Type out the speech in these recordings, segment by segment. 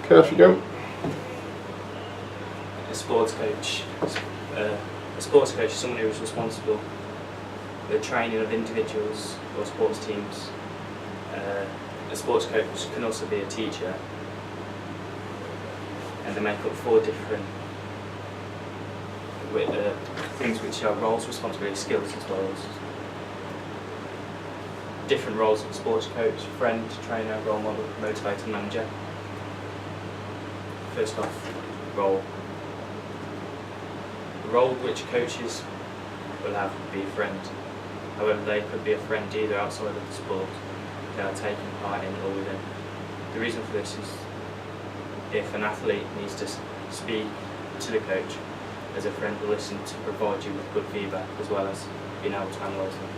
Okay, off you go. A sports coach. A sports coach is someone who is responsible for the training of individuals or sports teams. A sports coach can also be a teacher, and they make up 4 different things which are roles, responsibilities, skills as well as different roles of sports coach: friend, trainer, role model, motivator, manager. First off, role. The role which coaches will have would be a friend. However, they could be a friend either outside of the sport they are taking part in or within. The reason for this is if an athlete needs to speak to the coach, as a friend will listen to provide you with good feedback as well as being able to analyse them.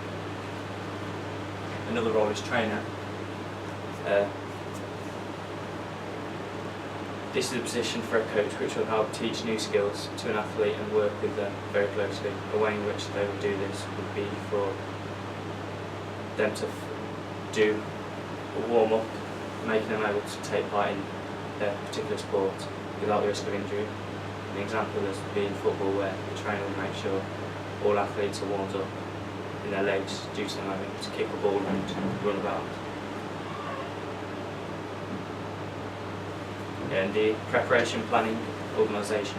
Another role is trainer. This is a position for a coach which will help teach new skills to an athlete and work with them very closely. The way in which they will do this would be for them to do a warm-up, making them able to take part in their particular sport without the risk of injury. An example is being football, where the trainer will make sure all athletes are warmed up in their legs due to them having to kick a ball and run about. And the preparation, planning, organisation,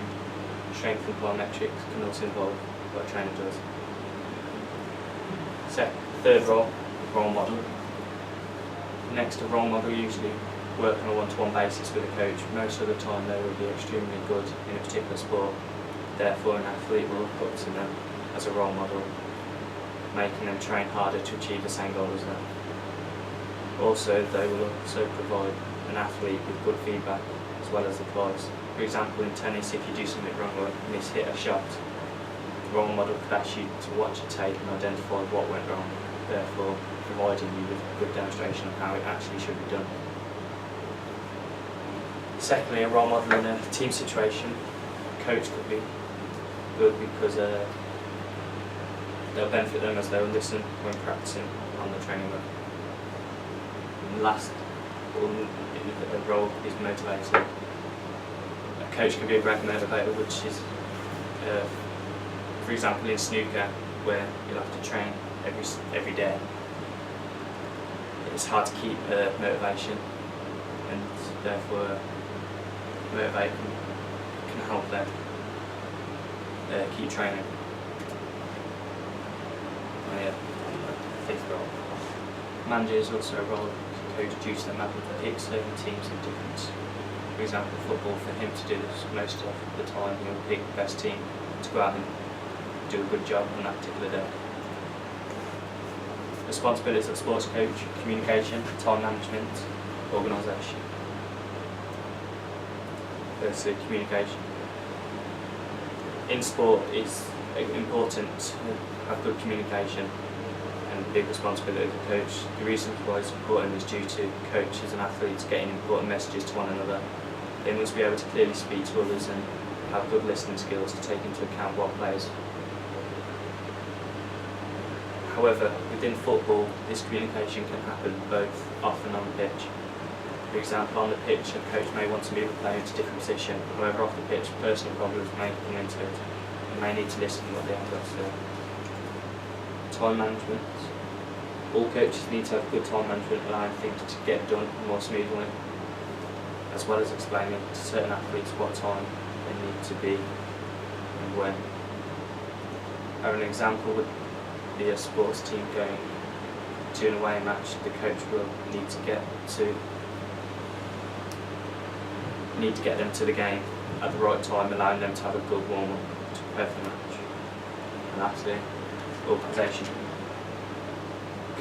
strength and plyometrics can also involve what a trainer does. Third role, role model. Next, a role model usually work on a one-to-one basis with a coach. Most of the time they will be extremely good in a particular sport. Therefore, an athlete will look up to them as a role model, making them train harder to achieve the same goal as them. Also, they will also provide an athlete with good feedback as well as advice. For example, in tennis, if you do something wrong or miss-hit a shot, the role model could ask you to watch a tape and identify what went wrong, therefore providing you with a good demonstration of how it actually should be done. Secondly, a role model in a team situation. A coach could be good because they'll benefit them as they'll listen when practicing on the training room. And last role is motivator. A coach can be a great motivator, which is, for example, in snooker, where you'll have to train every day. It's hard to keep motivation, and therefore motivate can help them keep training. Fifth role. Manager is also a role coach due to them having to pick certain teams in difference. For example, football, for him to do this most of the time, he'll pick the best team to go out and do a good job on that particular day. Responsibilities of sports coach: communication, time management, organisation. Firstly, communication. In sport, it's important to have good communication and a big responsibility of the coach. The reason why it's important is due to coaches and athletes getting important messages to one another. They must be able to clearly speak to others and have good listening skills to take into account what players. However, within football, this communication can happen both off and on the pitch. For example, on the pitch, a coach may want to move a player into a different position. However, off the pitch, personal problems may come into it. You may need to listen to what they have to say. Time management. All coaches need to have good time management, allowing things to get done more smoothly, as well as explaining to certain athletes what time they need to be and when. An example would be a sports team going to an away match. The coach will need to get them to the game at the right time, allowing them to have a good warm-up to prepare for the match. And lastly, organisation.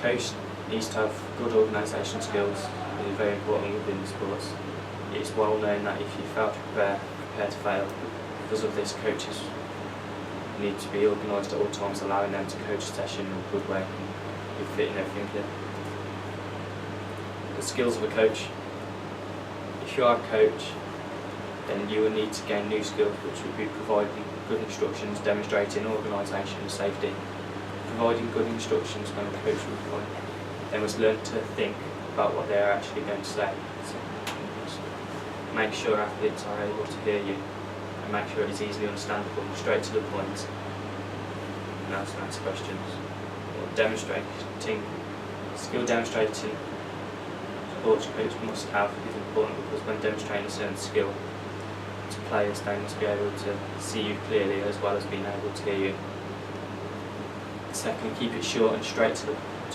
Coach needs to have good organisation skills. It is very important within sports. It's well known that if you fail to prepare to fail. Because of this, coaches need to be organised at all times, allowing them to coach a session in a good way and with fitting everything in. The skills of a coach. If you are a coach, then you will need to gain new skills, which will be providing good instructions, demonstrating organisation and safety. Providing good instructions when a coach will provide. They must learn to think about what they are actually going to say. So, make sure athletes are able to hear you, and make sure it is easily understandable, straight to the point, and ask questions. Skill demonstrating sports coach must have is important, because when demonstrating a certain skill to players, they must be able to see you clearly as well as being able to hear you. Secondly, keep it short and straight to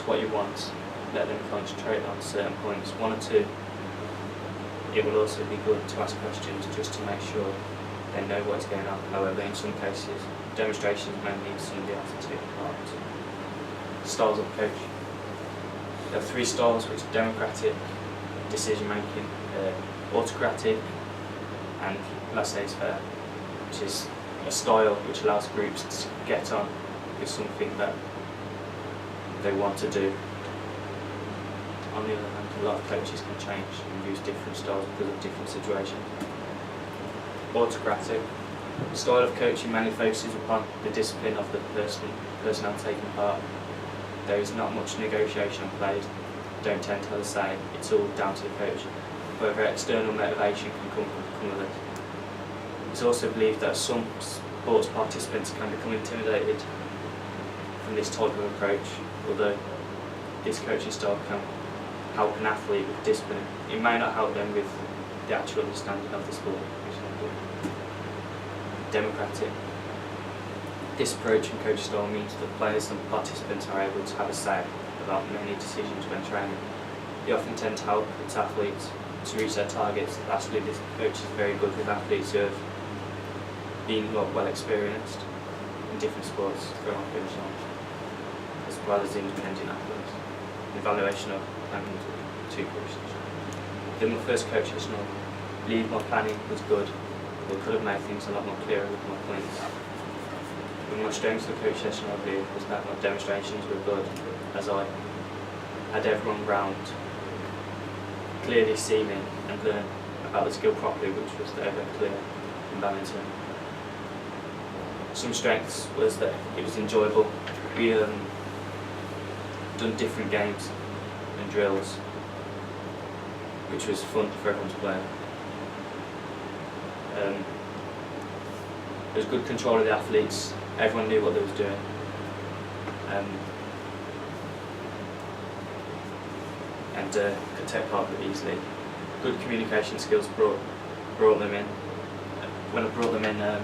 what you want. Let them concentrate on certain points, one or two. It will also be good to ask questions just to make sure they know what's going on. However, in some cases, demonstrations may need somebody else to take part. Styles of coach. There are 3 styles, which are democratic, decision making, autocratic, and laissez-faire, which is a style which allows groups to get on with something that they want to do. On the other hand, a lot of coaches can change and use different styles because of different situations. Autocratic. The style of coaching mainly focuses upon the discipline of the personnel taking part. There is not much negotiation, and players don't tend to have a say. It's all down to the coach. However, external motivation can come with it. It's also believed that some sports participants can become intimidated from this type of approach, although this coaching style can help an athlete with discipline. It may not help them with the actual understanding of the sport. Democratic. This approach and coaching style means that players and participants are able to have a say about many decisions when training. They often tend to help its athletes to reach their targets. Lastly, this coach is very good with athletes who have been well experienced in different sports throughout finish line, as well as independent athletes. Evaluation of planning to questions. Then my first coach session, I believe my planning was good, but could have made things a lot more clearer with my points. But my strengths of the coach session, I believe, was that my demonstrations were good, as I had everyone round clearly see me and learn about the skill properly, which was very clear in balancing. Some strengths was that it was enjoyable. We done different games and drills, which was fun for everyone to play. There was good control of the athletes. Everyone knew what they was doing. And could take part pretty easily. Good communication skills brought them in. When I brought them in,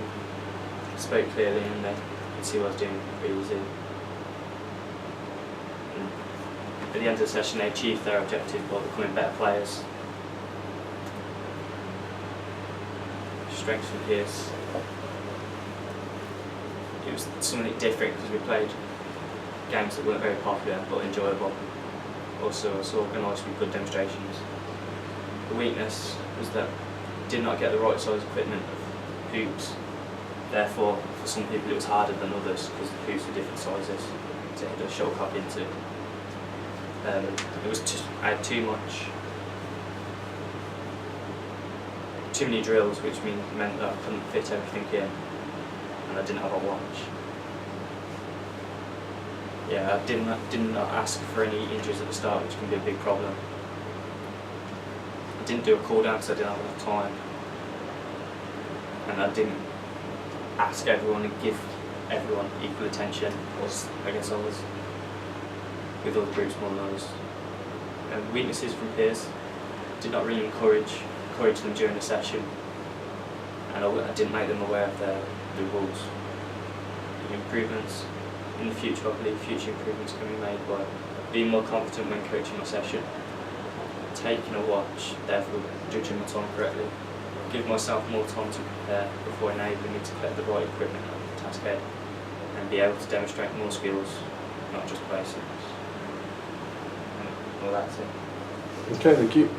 spoke clearly and they could see what I was doing pretty easy. And at the end of the session, they achieved their objective by becoming better players. Strengths and peers. It was something different because we played games that weren't very popular but enjoyable. Also, I was organised with good demonstrations. The weakness was that I did not get the right size equipment of hoops. Therefore, for some people it was harder than others because the hoops were different sizes to hit a shuttlecock into. I had too many drills, which meant that I couldn't fit everything in, and I didn't have a watch. Yeah, I did not ask for any injuries at the start, which can be a big problem. I didn't do a cool down because I didn't have enough time, and I didn't ask everyone and give everyone equal attention. I guess I was with other groups more than others. Weaknesses from peers. Did not really encourage them during the session, and I didn't make them aware of the rules. Improvements in the future, I believe future improvements can be made by being more confident when coaching my session, taking a watch, therefore judging my time correctly, give myself more time to prepare before enabling me to collect the right equipment at the task head, and be able to demonstrate more skills, not just basics. Well, that's it. Okay, thank you.